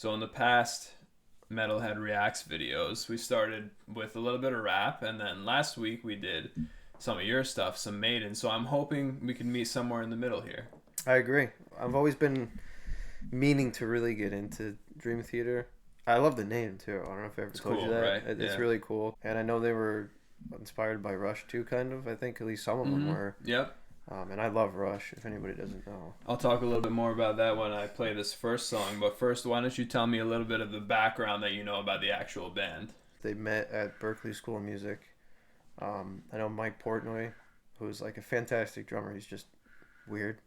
So in the past Metalhead Reacts videos, we started with a little bit of rap, and then last week we did some of your stuff, some Maiden. So I'm hoping we can meet somewhere in the middle here. I agree. I've always been meaning to really get into Dream Theater. I love the name too. I don't know if I ever told cool, you that. right? It's really cool, and I know they were inspired by Rush too, kind of. I think at least some of them were. Yep. And I love Rush, if anybody doesn't know. I'll talk a little bit more about that when I play this first song, but first, why don't you tell me a little bit of the background that you know about the actual band? They met at Berklee School of Music. I know Mike Portnoy, who's like a fantastic drummer. He's just weird.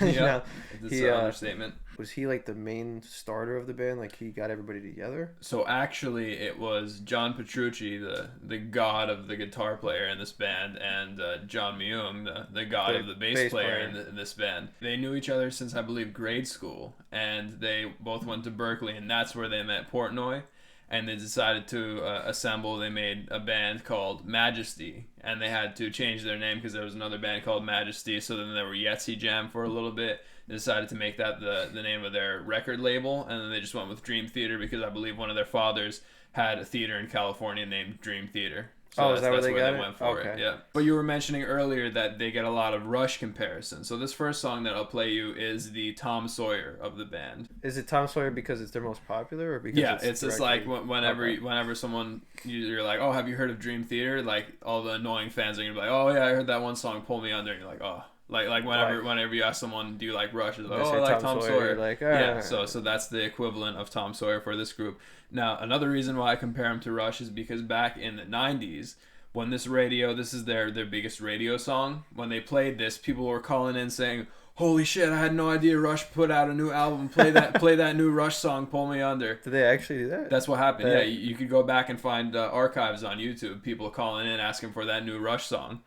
Yeah, it's an understatement. Was he like the main starter of the band? Like he got everybody together? So actually, it was John Petrucci, the god of the guitar player in this band, and John Myung, the god of the bass player in this band. They knew each other since, I believe, grade school, and they both went to Berklee, and that's where they met Portnoy. And they decided to assemble. They made a band called Majesty, and they had to change their name because there was another band called Majesty. So then there were Yetzi Jam for a little bit. They decided to make that the name of their record label, and then they just went with Dream Theater because I believe one of their fathers had a theater in California named Dream Theater. So is that where they went for it? Yeah. But you were mentioning earlier that they get a lot of Rush comparisons. So this first song that I'll play you is the Tom Sawyer of the band. Is it Tom Sawyer because it's their most popular, or because it's just like whenever someone, you're like, oh, have you heard of Dream Theater? Like all the annoying fans are gonna be like, oh yeah, I heard that one song, Pull Me Under, and you're like, oh. Like whenever you ask someone, do you like Rush? It's like, oh, I like Tom Sawyer. Like, yeah, so that's the equivalent of Tom Sawyer for this group. Now, another reason why I compare him to Rush is because back in the 90s, when this is their biggest radio song, when they played this, people were calling in saying, holy shit, I had no idea Rush put out a new album. Play that new Rush song, Pull Me Under. Did they actually do that? That's what happened. Yeah, you could go back and find archives on YouTube, people calling in asking for that new Rush song.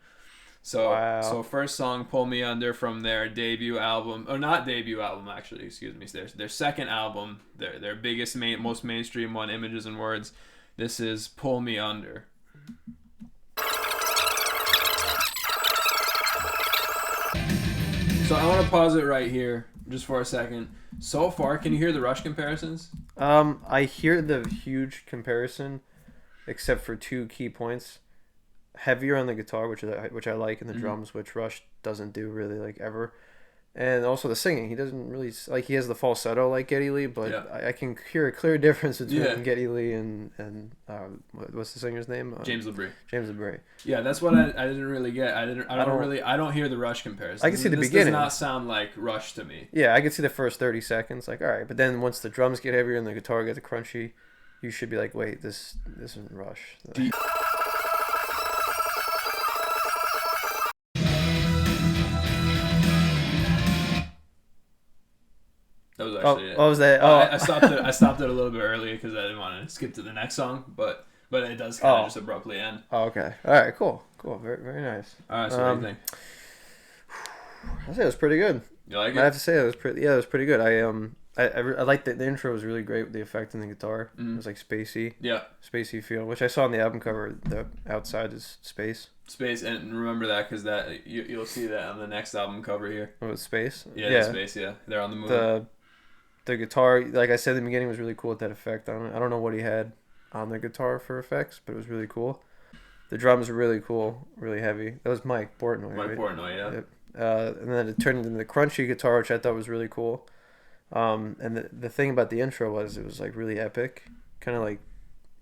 So first song, Pull Me Under, from their debut album, or not debut album actually, excuse me, their second album, their biggest, most mainstream one, Images and Words. This is Pull Me Under. So I want to pause it right here just for a second. So far, can you hear the Rush comparisons? I hear the huge comparison, except for two key points. Heavier on the guitar, which I like, and the drums, which Rush doesn't do really, like, ever. And also the singing. He doesn't really, like, he has the falsetto like Geddy Lee, but I can hear a clear difference between Geddy Lee and what's the singer's name? James LaBrie. James LaBrie. Yeah, that's what I didn't really get. I don't hear the Rush comparison. I can see the beginning. This does not sound like Rush to me. Yeah, I can see the first 30 seconds, like, all right, but then once the drums get heavier and the guitar gets crunchy, you should be like, wait, this isn't Rush. That was actually it. What was that? I stopped it a little bit earlier because I didn't want to skip to the next song, but it does kind of just abruptly end. Oh, okay. All right, cool. Very, very nice. All right, so what do you think? I'd say it was pretty good. You like it? I have to say it was pretty good. I liked the intro was really great with the effect in the guitar. It was like spacey. Yeah. Spacey feel, which I saw on the album cover. The outside is space. Space, and remember that because you'll see that on the next album cover here. Oh, it's space? Yeah. Space, yeah. They're on the move. The guitar, like I said in the beginning, was really cool with that effect on it. I don't know what he had on the guitar for effects, but it was really cool. The drums were really cool, really heavy. That was Mike Portnoy, right? Portnoy, yeah. Yep. And then it turned into the crunchy guitar, which I thought was really cool. And the thing about the intro was it was like really epic, kind of like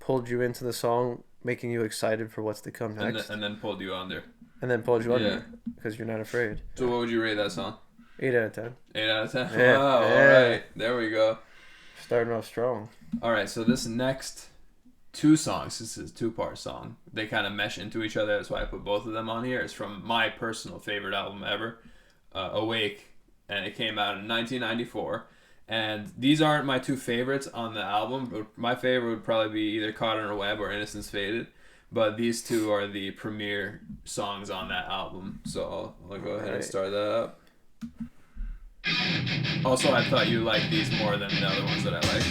pulled you into the song, making you excited for what's to come next. And then pulled you under. Because you're not afraid. So what would you rate that song? 8 out of 10. 8 out of 10? Yeah, wow, yeah. All right. There we go. Starting off strong. All right, so this next two songs, this is a two-part song. They kind of mesh into each other. That's why I put both of them on here. It's from my personal favorite album ever, Awake, and it came out in 1994. And these aren't my two favorites on the album, but my favorite would probably be either Caught in a Web or Innocence Faded. But these two are the premier songs on that album. So I'll go ahead and start that up. Also, I thought you liked these more than the other ones that I like.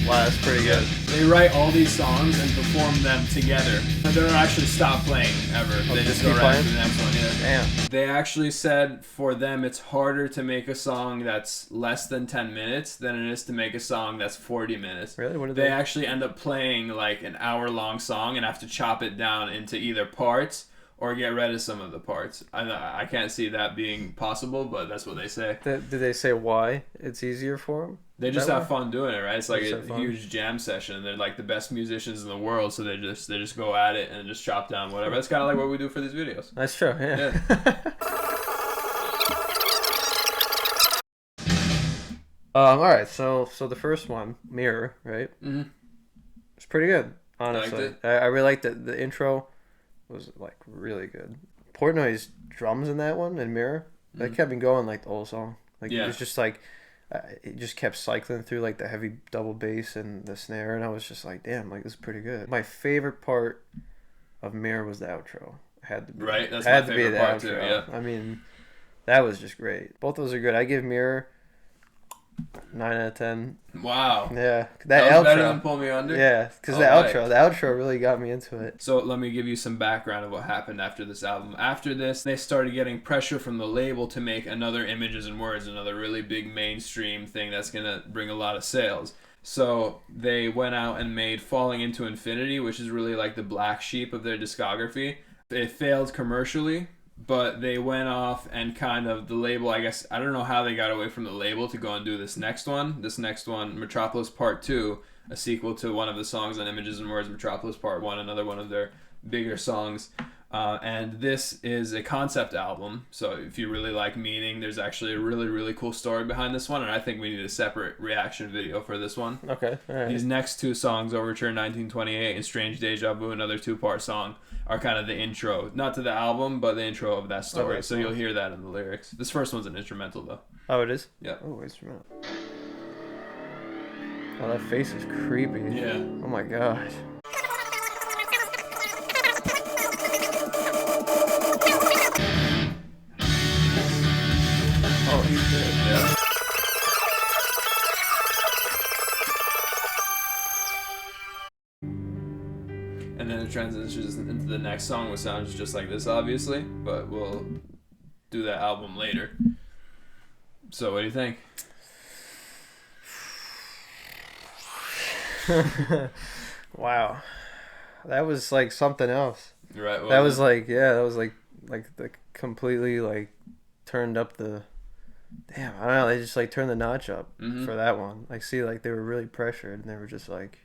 Wow, that's pretty good. They write all these songs and perform them together. They don't actually stop playing ever. They just go right to the next one. Yeah. Damn. They actually said for them it's harder to make a song that's less than 10 minutes than it is to make a song that's 40 minutes. Really? What did They actually end up playing like an hour-long song and have to chop it down into either parts or get rid of some of the parts. I can't see that being possible, but that's what they say. Did they say why it's easier for them? They just have fun doing it, right? It's like a huge jam session. They're like the best musicians in the world, so they just go at it and just chop down whatever. That's kind of like what we do for these videos. That's true, yeah. All right, so the first one, Mirror, right? Mm-hmm. It's pretty good, honestly. You liked I really liked it. The intro was like really good. Portnoy's drums in that one and Mirror, that kept me going like the whole song. Like it was just like it just kept cycling through like the heavy double bass and the snare, and I was just like, damn, like this is pretty good. My favorite part of Mirror was the outro. It had to be right. That's my favorite part too. Yeah. I mean, that was just great. Both those are good. I give Mirror 9 out of 10. Wow. Yeah, that outro was better than Pull Me Under. Yeah, because the outro really got me into it. So let me give you some background of what happened after this album. After this, they started getting pressure from the label to make another Images and Words, another really big mainstream thing that's gonna bring a lot of sales. So they went out and made Falling Into Infinity, which is really like the black sheep of their discography. It failed commercially, but they went off and kind of, the label, I guess, I don't know how they got away from the label to go and do this next one. This next one, Metropolis Part 2, a sequel to one of the songs on Images and Words, Metropolis Part 1, another one of their bigger songs. And this is a concept album, so if you really like Meaning, there's actually a really, really cool story behind this one, and I think we need a separate reaction video for this one. Okay, all right. These next two songs, Overture 1928 and Strange Deja Vu, another two-part song, are kind of the intro, not to the album, but the intro of that story, so you'll hear that in the lyrics. This first one's an instrumental, though. Oh, it is? Yeah. Oh, instrumental. Oh, that face is creepy. Yeah. Oh my gosh. Holy shit. Yeah. And then it transitions into the next song, which sounds just like this, obviously, but we'll do that album later. So, what do you think? Wow. That was like something else. Right. Well, that was like, yeah, that was like the completely like turned up the, damn, I don't know, they just like turned the notch up for that one. Like, see, like they were really pressured and they were just like,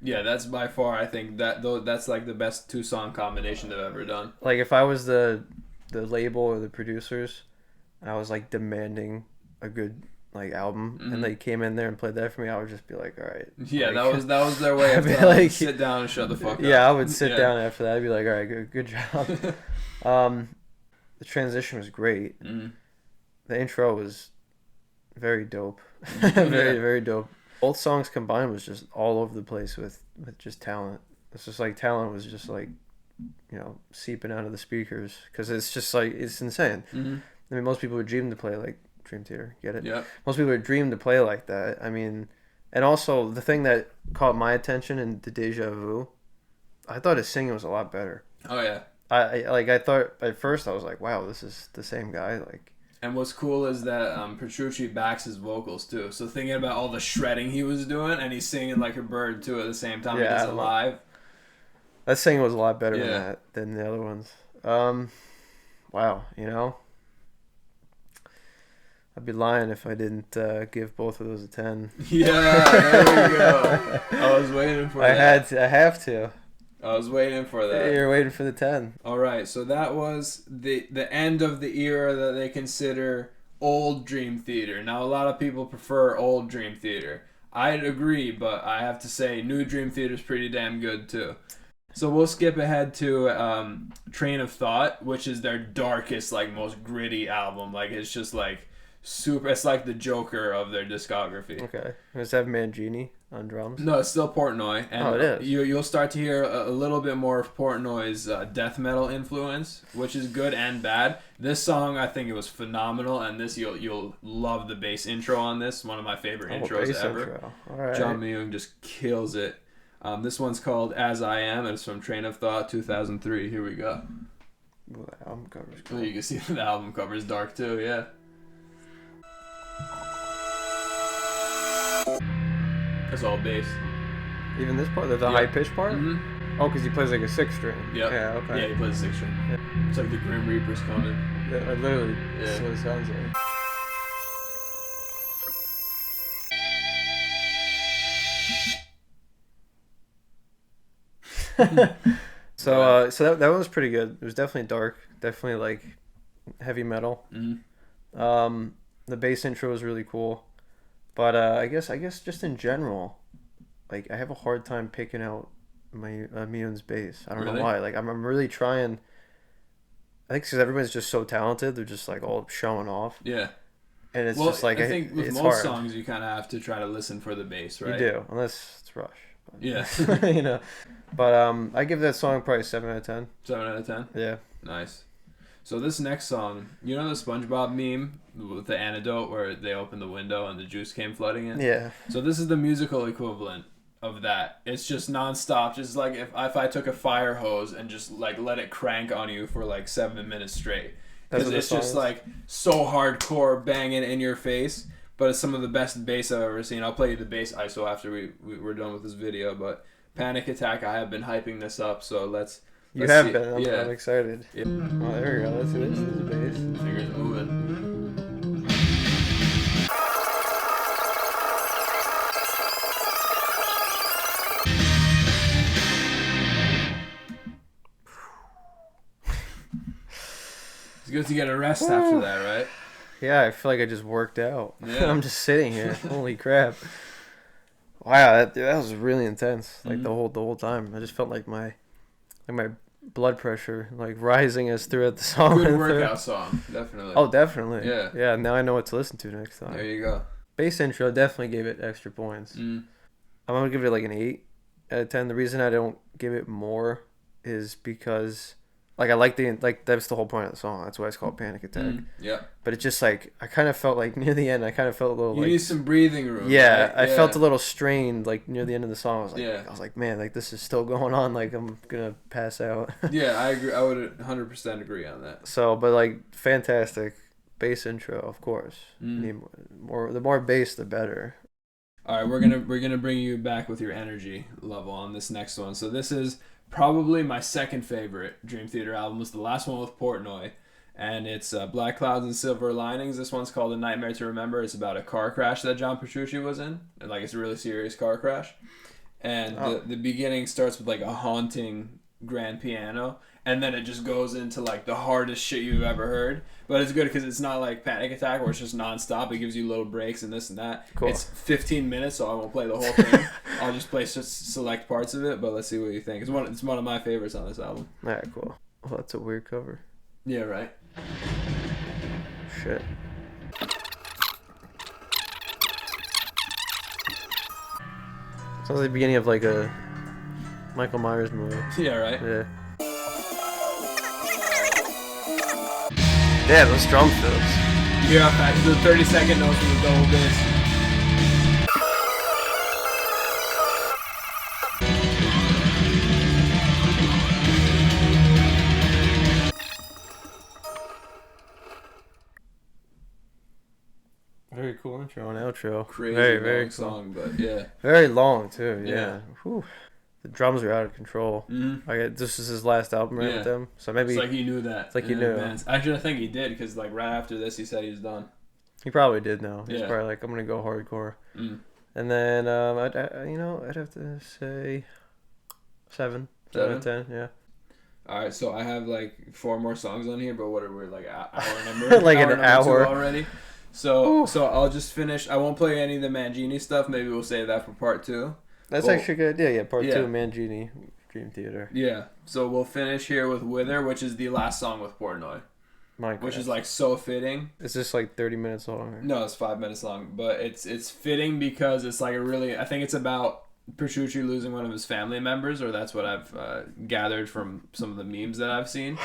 yeah, that's by far, I think that's like the best two-song combination they've ever done. Like if I was the label or the producers, and I was like demanding a good like album, and they came in there and played that for me, I would just be like, all right. Yeah, like, that was their way of like, sit down and shut the fuck up. Yeah, I would sit down after that. I'd be like, all right, good job. The transition was great. The intro was very dope. very dope. Both songs combined was just all over the place with just talent. It's just like talent was just like, you know, seeping out of the speakers, because it's just like, it's insane. I mean, most people would dream to play like Dream Theater, get it? Yeah. Most people would dream to play like that. I mean, and also the thing that caught my attention in the Deja Vu, I thought his singing was a lot better. Oh yeah. I thought at first I was like, wow, this is the same guy, like. And what's cool is that Petrucci backs his vocals too. So thinking about all the shredding he was doing, and he's singing like a bird too at the same time. Yeah, he does it live. That singing was a lot better than the other ones. Wow, you know, I'd be lying if I didn't give both of those a 10. Yeah, there we go. I was waiting for that. I have to. I was waiting for that. You're waiting for the 10. All right, so that was the end of the era that they consider old Dream Theater. Now, a lot of people prefer old Dream Theater. I'd agree, but I have to say new Dream Theater is pretty damn good too. So we'll skip ahead to Train of Thought, which is their darkest, like most gritty album. Like it's just like super. It's like the Joker of their discography. Okay. Does it have Mangini on drums? No, it's still Portnoy, and it is. You'll start to hear a little bit more of Portnoy's death metal influence, which is good and bad. This song, I think it was phenomenal, and this you'll love the bass intro on this. One of my favorite intros ever. Intro. All right. John Myung just kills it. This one's called "As I Am," and it's from Train of Thought 2003. Here we go. Well, the album cover's cool. Oh, you can see the album cover is dark too. Yeah. It's all bass. Even this part, the high pitch part. Mm-hmm. Oh, because he plays like a 6 string. Yep. Yeah. Okay. Yeah, he plays a 6 string. Yeah. It's like the Grim Reaper's coming. Yeah, literally. Yeah. That's what it sounds like. So that was pretty good. It was definitely dark, definitely like heavy metal. Mm-hmm. The bass intro was really cool, but I guess just in general, like I have a hard time picking out my Myung's bass. I don't know why. Like I'm really trying. I think because everyone's just so talented, they're just like all showing off. Yeah. And it's just like I think with most hard. songs you kind of have to try to listen for the bass, right? You do, unless it's Rush. But, Yeah. you know, but I give that song probably 7 out of 10. 7 out of 10. Yeah. Nice. So this next song, you know the SpongeBob meme with the antidote where they opened the window and the juice came flooding in? Yeah. So this is the musical equivalent of that. It's just nonstop. Just like if I took a fire hose and just like let it crank on you for like 7 minutes straight. Because it's just like so hardcore banging in your face. But it's some of the best bass I've ever seen. I'll play you the bass ISO after we're done with this video. But Panic Attack, I have been hyping this up. So let's You have see. been. I'm excited. Yep. Oh, there we go. Let's do this. This is bass. Fingers moving. It's good to get a rest after that, right? Yeah, I feel like I just worked out. Yeah. I'm just sitting here. Holy crap! Wow, that was really intense. Like the whole time, I just felt like my blood pressure like rising as throughout the song. Good workout song, definitely. Oh, definitely. Yeah. Yeah. Now I know what to listen to next time. There you go. Bass intro definitely gave it extra points. I'm gonna give it like an 8 out of 10. The reason I don't give it more is because like I like that's the whole point of the song. That's why it's called Panic Attack. Yeah. But it's just like I kind of felt like near the end I kind of felt a little You need some breathing room. yeah, right? I felt a little strained like near the end of the song. I was like man, like this is still going on, like I'm gonna pass out. Yeah, I agree. I would 100% agree on that. So but like fantastic bass intro, of course. Need more, the more bass the better. All right, we're gonna bring you back with your energy level on this next one. So this is probably my second favorite Dream Theater album. It's the last one with Portnoy, and it's Black Clouds and Silver Linings. This one's called A Nightmare to Remember. It's about a car crash that John Petrucci was in, and like it's a really serious car crash. And the beginning starts with like a haunting grand piano, and then it just goes into like the hardest shit you've ever heard. But it's good because it's not like Panic Attack where it's just nonstop. It gives you little breaks and this and that. Cool. It's 15 minutes, so I won't play the whole thing. I'll just play select parts of it. But let's see what you think. It's one of my favorites on this album. All right, cool. Well, that's a weird cover. Yeah, right. Shit. Sounds like the beginning of like a Michael Myers movie. Yeah, right. Yeah. Yeah, those drum fills. You hear how fast the 30-second notes with the double bass. Very cool intro and outro. Crazy very long song, but yeah. Very long too. Yeah. Yeah. Whew. The drums are out of control. This is his last album, right, with them. So maybe it's like he knew that. It's like he knew. Advance. Actually, I think he did because like right after this, he said he was done. He probably did know. He's Yeah. probably like, I'm gonna go hardcore. And then I'd have to say 7 out of 10. Yeah. All right, so I have like 4 more songs on here, but what are we like hour number? Like hour an number hour 2 already. So I'll just finish. I won't play any of the Mangini stuff. Maybe we'll save that for part 2. That's actually a good idea. Yeah, part 2, Yeah. Mangini, Dream Theater. Yeah. So we'll finish here with Wither, which is the last song with Portnoy. Minecraft. Which is like so fitting. Is this like 30 minutes long? Or? No, it's 5 minutes long, but it's fitting because it's like a really. I think it's about Petrucci losing one of his family members, or that's what I've gathered from some of the memes that I've seen.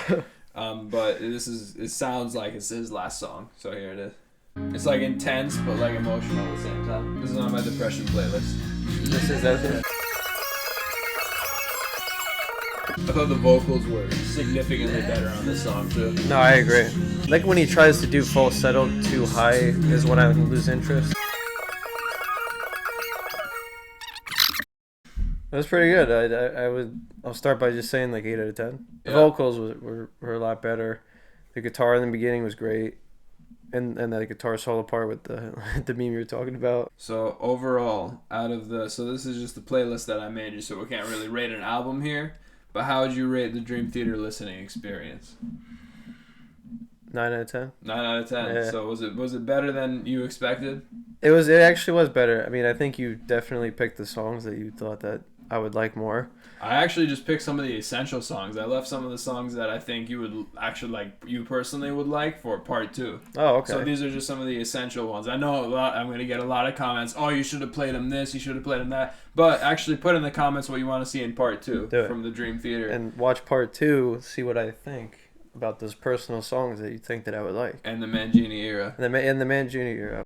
But it sounds like it's his last song, so here it is. It's like intense but like emotional at the same time. This is on my depression playlist. This is that. I thought the vocals were significantly better on this song too. No, I agree. Like when he tries to do falsetto too high is when I lose interest. It was pretty good. I'll start by just saying like 8 out of 10. The vocals were a lot better. The guitar in the beginning was great. And that guitar solo part with the meme you were talking about. So overall, so this is just the playlist that I made you, so we can't really rate an album here. But how would you rate the Dream Theater listening experience? 9 out of 10. 9 out of 10. Yeah. So was it better than you expected? It actually was better. I mean, I think you definitely picked the songs that you thought that I would like more. I actually just picked some of the essential songs. I left some of the songs that I think you would actually like, you personally would like for part 2. Oh, okay. So these are just some of the essential ones. I know I'm going to get a lot of comments. Oh, you should have played them this. You should have played them that. But actually put in the comments what you want to see in part 2 from the Dream Theater. And watch part 2, see what I think about those personal songs that you think that I would like. And the Mangini era. And the Mangini era.